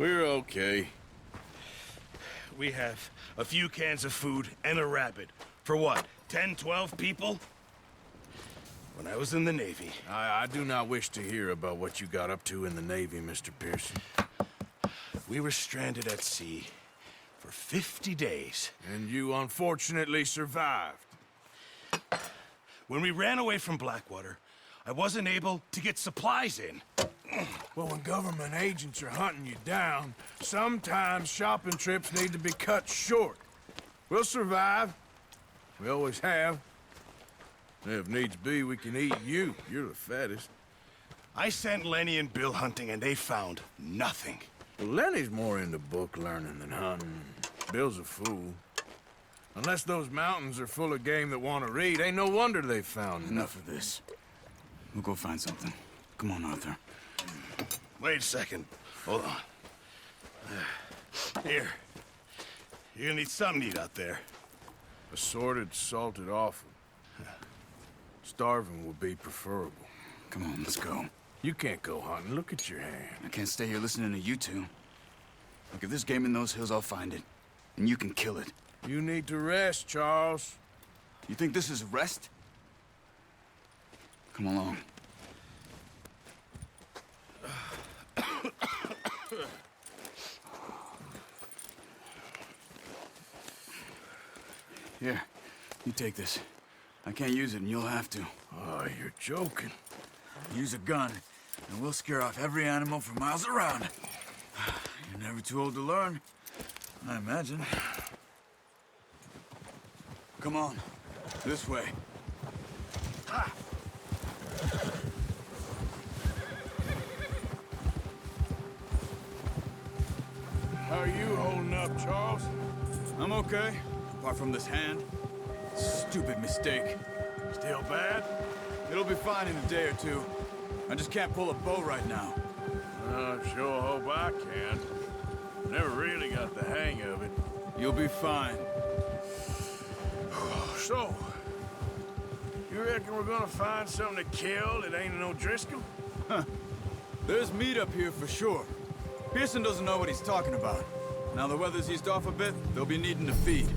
We're okay. We have a few cans of food and a rabbit. For what, 10, 12 people? When I was in the Navy... I do not wish to hear about what you got up to in the Navy, Mr. Pearson. We were stranded at sea for 50 days. And you unfortunately survived. When we ran away from Blackwater, I wasn't able to get supplies in. Well, when government agents are hunting you down, sometimes shopping trips need to be cut short. We'll survive. We always have. If needs be, we can eat you. You're the fattest. I sent Lenny and Bill hunting, and they found nothing. Well, Lenny's more into book learning than hunting. Bill's a fool. Unless those mountains are full of game that want to read, ain't no wonder they found Enough of this. We'll go find something. Come on, Arthur. Wait a second. Hold on. Here. You're gonna need something to eat out there. Assorted, salted offal. Starving will be preferable. Come on, let's go. You can't go hunting. Look at your hand. I can't stay here listening to you two. Look, if there's game in those hills, I'll find it. And you can kill it. You need to rest, Charles. You think this is rest? Come along. Here, you take this. I can't use it, and you'll have to. Oh, you're joking. Use a gun, and we'll scare off every animal for miles around. You're never too old to learn, I imagine. Come on, this way. Ha! How are you holding up, Charles? I'm okay, apart from this hand. Stupid mistake. Still bad? It'll be fine in a day or two. I just can't pull a bow right now. I sure hope I can. Never really got the hang of it. You'll be fine. So, you reckon we're gonna find something to kill that ain't no Driscoll? Huh. There's meat up here for sure. Pearson doesn't know what he's talking about. Now the weather's eased off a bit, they'll be needing to feed.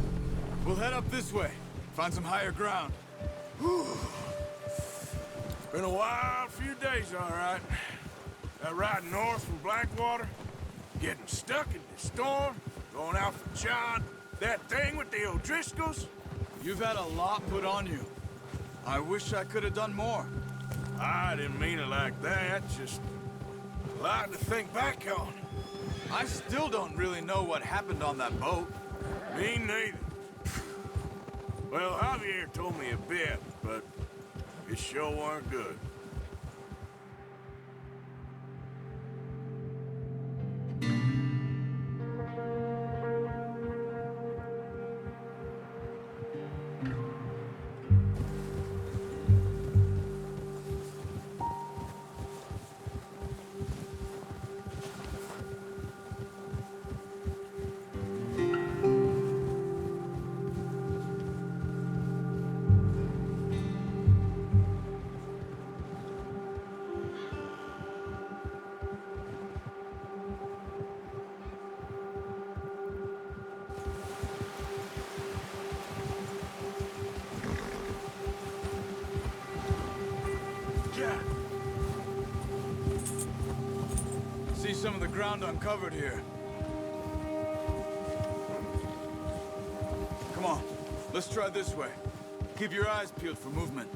We'll head up this way, find some higher ground. Been a wild few days, all right. That ride north from Blackwater, getting stuck in the storm, going out for John, that thing with the O'Driscolls. You've had a lot put on you. I wish I could have done more. I didn't mean it like that, just a lot to think back on. I still don't really know what happened on that boat. Me neither. Well, Javier told me a bit, but it sure weren't good. See some of the ground uncovered here. Come on, let's try this way. Keep your eyes peeled for movement.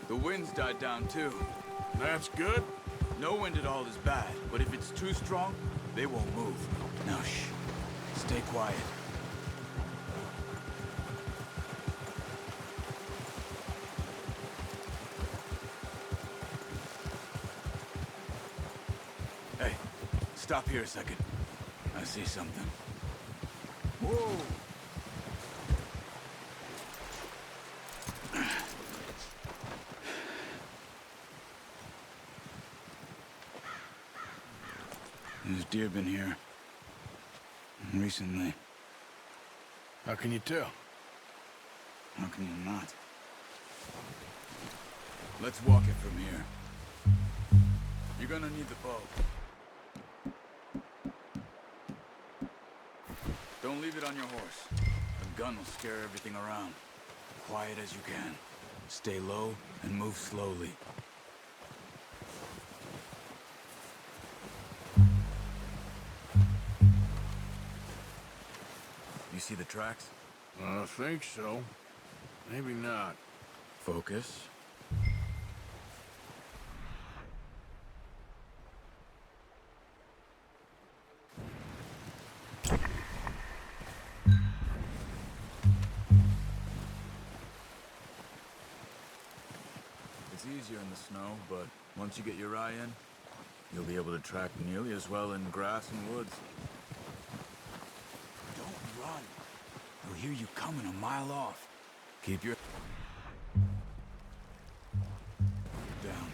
The wind's died down too. That's good. No wind at all is bad, but if it's too strong, they won't move. Now shh, stay quiet. Hey, stop here a second. I see something. Whoa! There's deer been here. Recently. How can you tell? How can you not? Let's walk it from here. You're gonna need the bow. Don't leave it on your horse. A gun will scare everything around. Quiet as you can. Stay low and move slowly. You see the tracks? I think so. Maybe not. Focus. It's easier in the snow, but once you get your eye in, you'll be able to track nearly as well in grass and woods. Don't run. They'll hear you coming a mile off. Keep your... down.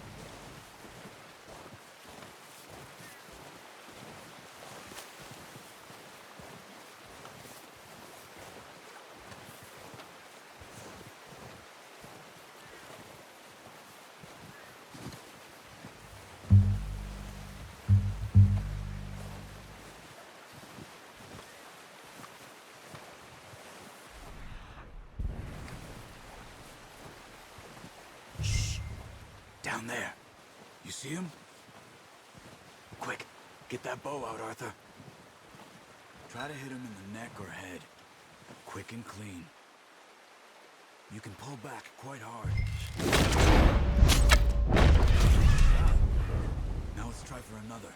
Down there. You see him? Quick, get that bow out, Arthur. Try to hit him in the neck or head. Quick and clean. You can pull back quite hard. Now let's try for another.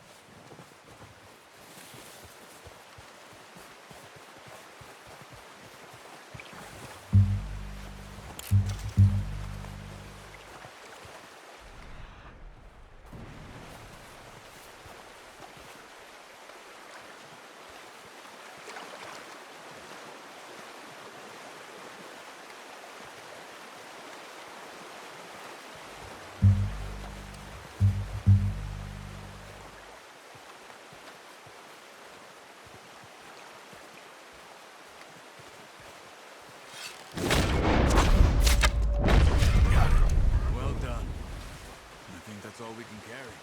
That's all we can carry.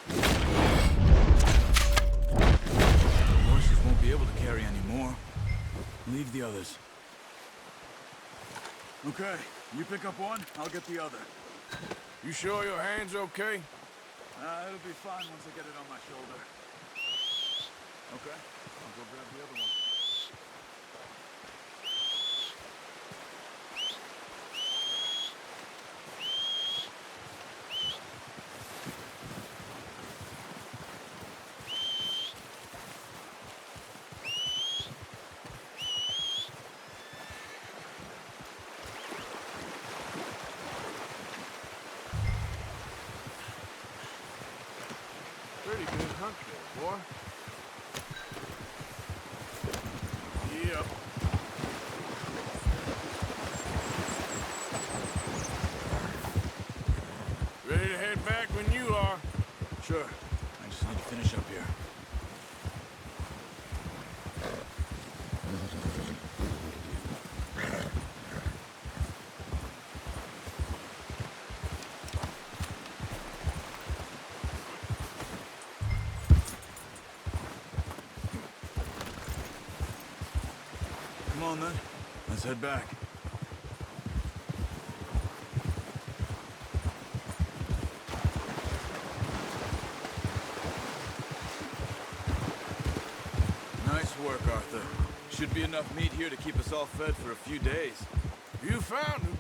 The horses won't be able to carry any more. Leave the others. Okay, you pick up one, I'll get the other. You sure your hand's okay? It'll be fine once I get it on my shoulder. Okay, I'll go grab the other one. Pretty good hunt there, boy. Yep. Ready to head back when you are. Sure. I just need to finish up here. Come on then. Let's head back. Nice work, Arthur. Should be enough meat here to keep us all fed for a few days. You found him.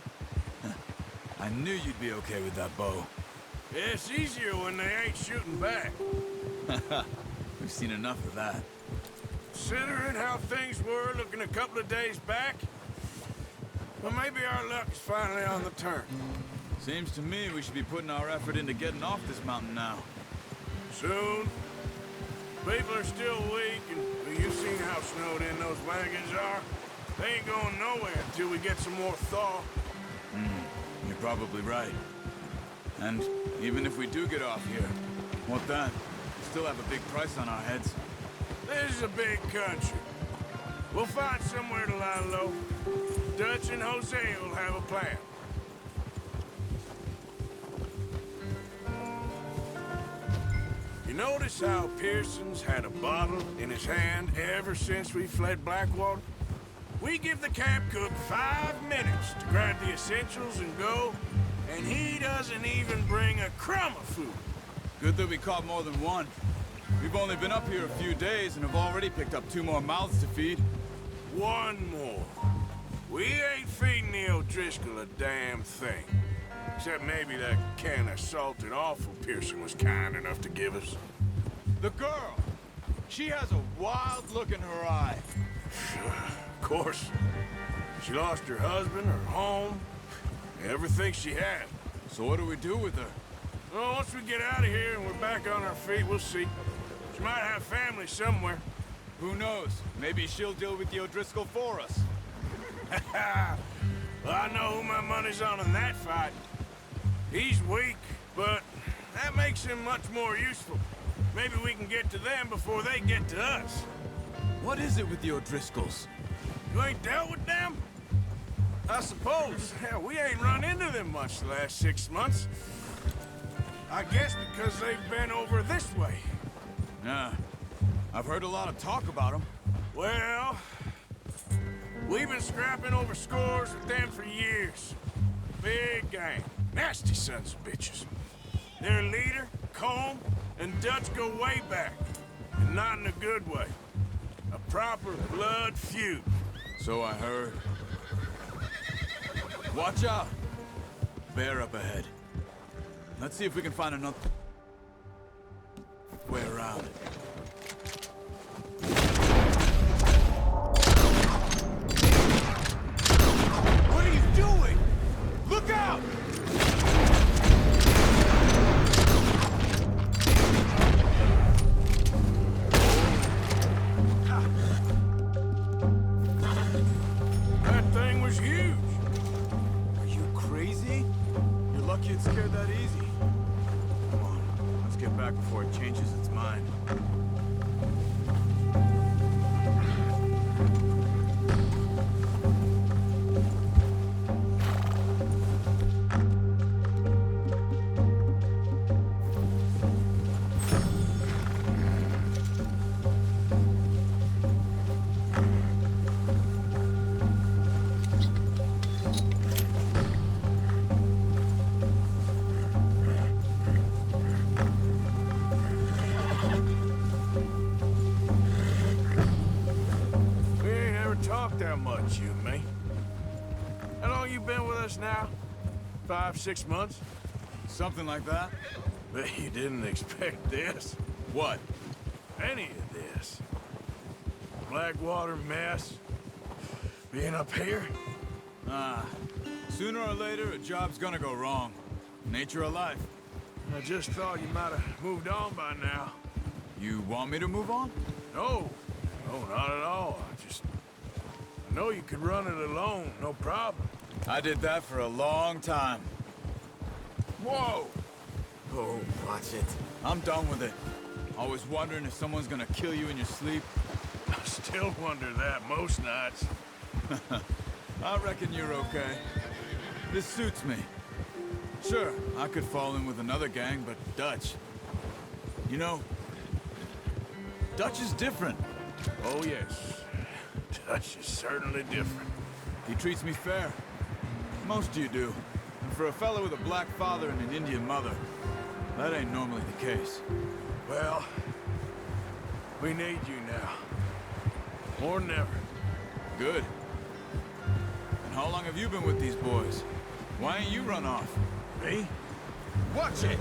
I knew you'd be okay with that bow. Yeah, it's easier when they ain't shooting back. We've seen enough of that. Considering how things were looking a couple of days back, well, maybe our luck is finally on the turn. Seems to me we should be putting our effort into getting off this mountain now. Soon. People are still weak, and well, you've seen how snowed in those wagons are. They ain't going nowhere until we get some more thaw. You're probably right. And even if we do get off here, what then? We still have a big price on our heads. This is a big country. We'll find somewhere to lie low. Dutch and Jose will have a plan. You notice how Pearson's had a bottle in his hand ever since we fled Blackwater? We give the camp cook 5 minutes to grab the essentials and go, and he doesn't even bring a crumb of food. Good that we caught more than one. We've only been up here a few days and have already picked up 2 more mouths to feed. 1 more. We ain't feeding the O'Driscoll a damn thing. Except maybe that can of salted offal Pearson was kind enough to give us. The girl! She has a wild look in her eye. Of course. She lost her husband, her home, everything she had. So what do we do with her? Well, once we get out of here and we're back on our feet, we'll see. She might have family somewhere. Who knows? Maybe she'll deal with the O'Driscoll for us. Well, I know who my money's on in that fight. He's weak, but that makes him much more useful. Maybe we can get to them before they get to us. What is it with the O'Driscolls? You ain't dealt with them? I suppose. Hell, we ain't run into them much the last 6 months. I guess because they've been over this way. Yeah. I've heard a lot of talk about them. Well, we've been scrapping over scores with them for years. Big gang. Nasty sons of bitches. Their leader, Combe, and Dutch go way back. And not in a good way. A proper blood feud. So I heard. Watch out! Bear up ahead. Let's see if we can find another way around. What are you doing? Look out! That thing was huge. Are you crazy? You're lucky it scared that easy. Come on, let's get back before it changes its mind. We ain't ever talked that much, you and me. How long you been with us now? 5, 6 months? Something like that? Bet you didn't expect this. What? Any of this. Blackwater mess. Being up here. Sooner or later, a job's gonna go wrong. Nature of life. I just thought you might have moved on by now. You want me to move on? No. No, not at all. I know you could run it alone, no problem. I did that for a long time. Whoa! Oh, watch it. I'm done with it. Always wondering if someone's gonna kill you in your sleep. I still wonder that most nights. I reckon you're okay. This suits me. Sure, I could fall in with another gang, but Dutch... You know, Dutch is different. Oh, yes. Dutch is certainly different. He treats me fair. Most of you do. And for a fellow with a black father and an Indian mother, that ain't normally the case. Well, we need you now. More than ever. Good. And how long have you been with these boys? Why ain't you run off? Me? Watch it!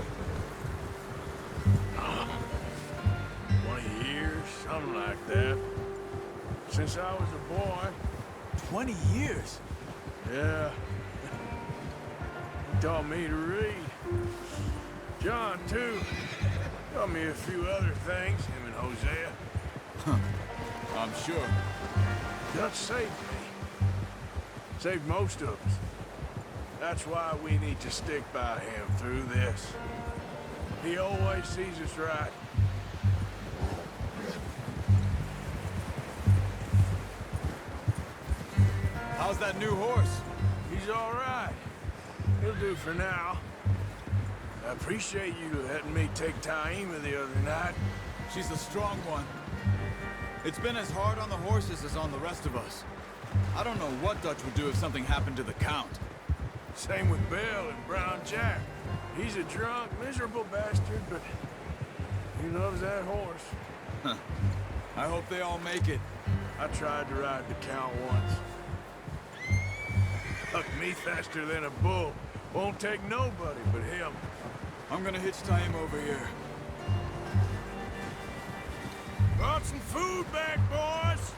20 years, something like that. Since I was a boy. 20 years? Yeah. He taught me to read. John, too. Taught me a few other things, him and Hosea. I'm sure. Dutch saved me. Saved most of us. That's why we need to stick by him through this. He always sees us right. How's that new horse? He's all right. He'll do for now. I appreciate you letting me take Taima the other night. She's a strong one. It's been as hard on the horses as on the rest of us. I don't know what Dutch would do if something happened to the Count. Same with Bill and Brown Jack. He's a drunk, miserable bastard, but he loves that horse. Huh. I hope they all make it. I tried to ride the Count once. Hucked me faster than a bull. Won't take nobody but him. I'm gonna hitch Taima over here. Brought some food back, boys!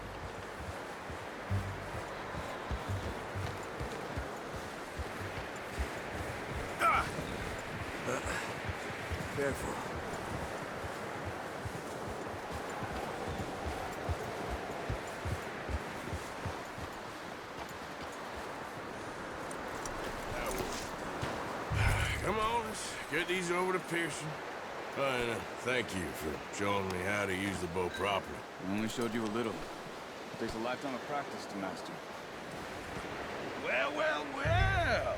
Ah! Careful. Come on, let's get these over to Pearson. And thank you for showing me how to use the bow properly. I only showed you a little. It takes a lifetime of practice to master. Well, well, well.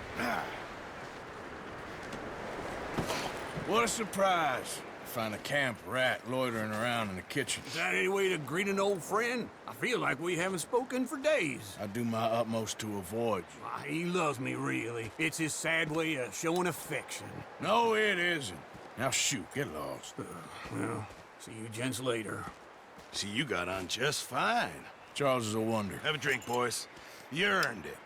What a surprise. Find a camp rat loitering around in the kitchen. Is that any way to greet an old friend? I feel like we haven't spoken for days. I do my utmost to avoid you. Ah, he loves me, really. It's his sad way of showing affection. No, it isn't. Now shoot, get lost. Well, see you gents later. See, you got on just fine. Charles is a wonder. Have a drink, boys. You earned it.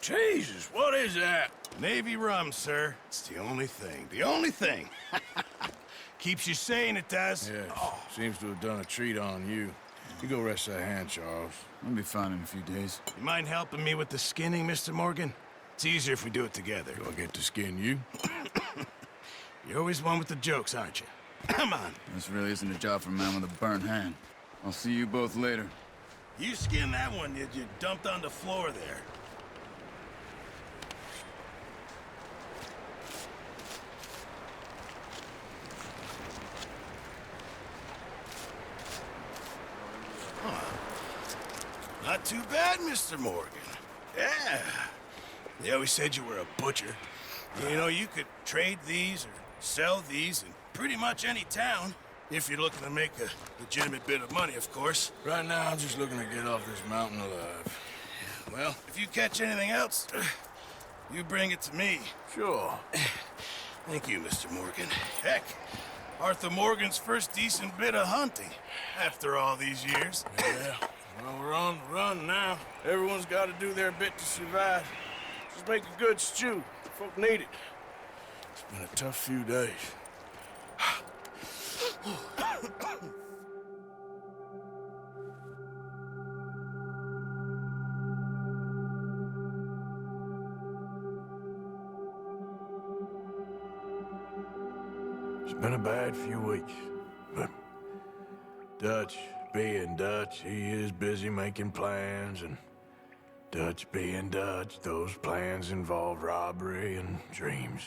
Jesus, what is that? Navy rum, sir. It's the only thing. The only thing. Keeps you sane, it does. Yes, seems to have done a treat on you. You go rest that hand, Charles. I'll be fine in a few days. You mind helping me with the skinning, Mr. Morgan? It's easier if we do it together. Do I get to skin you? You're always one with the jokes, aren't you? Come on. This really isn't a job for a man with a burnt hand. I'll see you both later. You skinned that one you dumped on the floor there. Not too bad, Mr. Morgan. Yeah. They always said you were a butcher. You know, you could trade these or sell these in pretty much any town. If you're looking to make a legitimate bit of money, of course. Right now, I'm just looking to get off this mountain alive. Well, if you catch anything else, you bring it to me. Sure. Thank you, Mr. Morgan. Heck, Arthur Morgan's first decent bit of hunting after all these years. Yeah. Well, we're on the run now. Everyone's got to do their bit to survive. Just make a good stew. Folk need it. It's been a tough few days. It's been a bad few weeks, but Dutch being Dutch, he is busy making plans, and Dutch being Dutch, those plans involve robbery and dreams.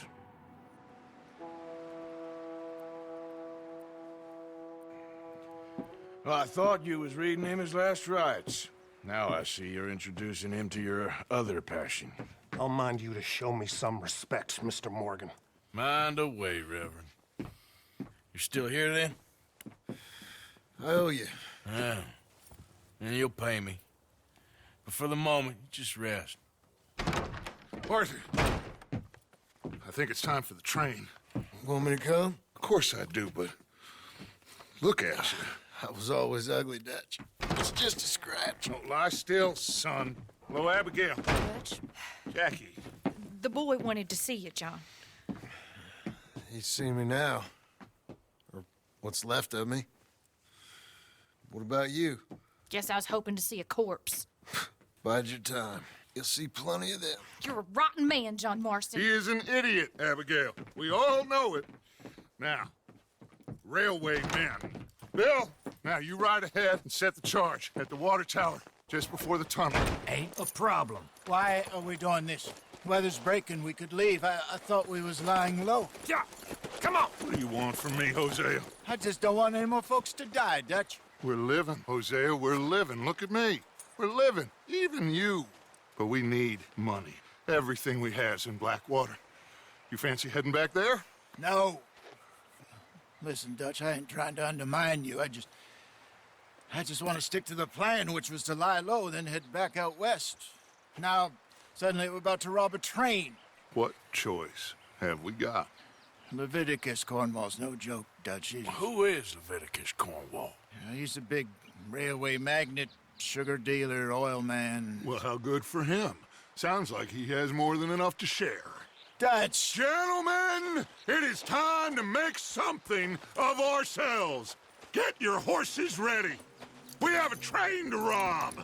Well, I thought you was reading him his last rites. Now I see you're introducing him to your other passion. I'll mind you to show me some respect, Mr. Morgan. Mind away, Reverend. You still here, then? I owe you. Yeah. And you'll pay me. But for the moment, just rest. Arthur, I think it's time for the train. Want me to come? Of course I do, but look at you. I was always ugly, Dutch. It's just a scratch. Don't lie still, son. Hello, Abigail. Dutch, Jackie. the boy wanted to see you, John. He's seen me now. Or what's left of me. What about you? Guess I was hoping to see a corpse. Bide your time. You'll see plenty of them. You're a rotten man, John Marston. He is an idiot, Abigail. We all know it. Now, railway men. Bill, now you ride ahead and set the charge at the water tower just before the tunnel. Ain't a problem. Why are we doing this? Weather's breaking. We could leave. I thought we was lying low. Yeah, come on. What do you want from me, Hosea? I just don't want any more folks to die, Dutch. We're living, Hosea. We're living. Look at me. We're living. Even you. But we need money. Everything we has in Blackwater. You fancy heading back there? No. Listen, Dutch, I ain't trying to undermine you. I just want to stick to the plan, which was to lie low, then head back out west. Now, suddenly we're about to rob a train. What choice have we got? Leviticus Cornwall's no joke, Dutch. Who is Leviticus Cornwall? He's a big railway magnate, sugar dealer, oil man. Well, how good for him. Sounds like he has more than enough to share. Dutch! Gentlemen, it is time to make something of ourselves. Get your horses ready. We have a train to rob.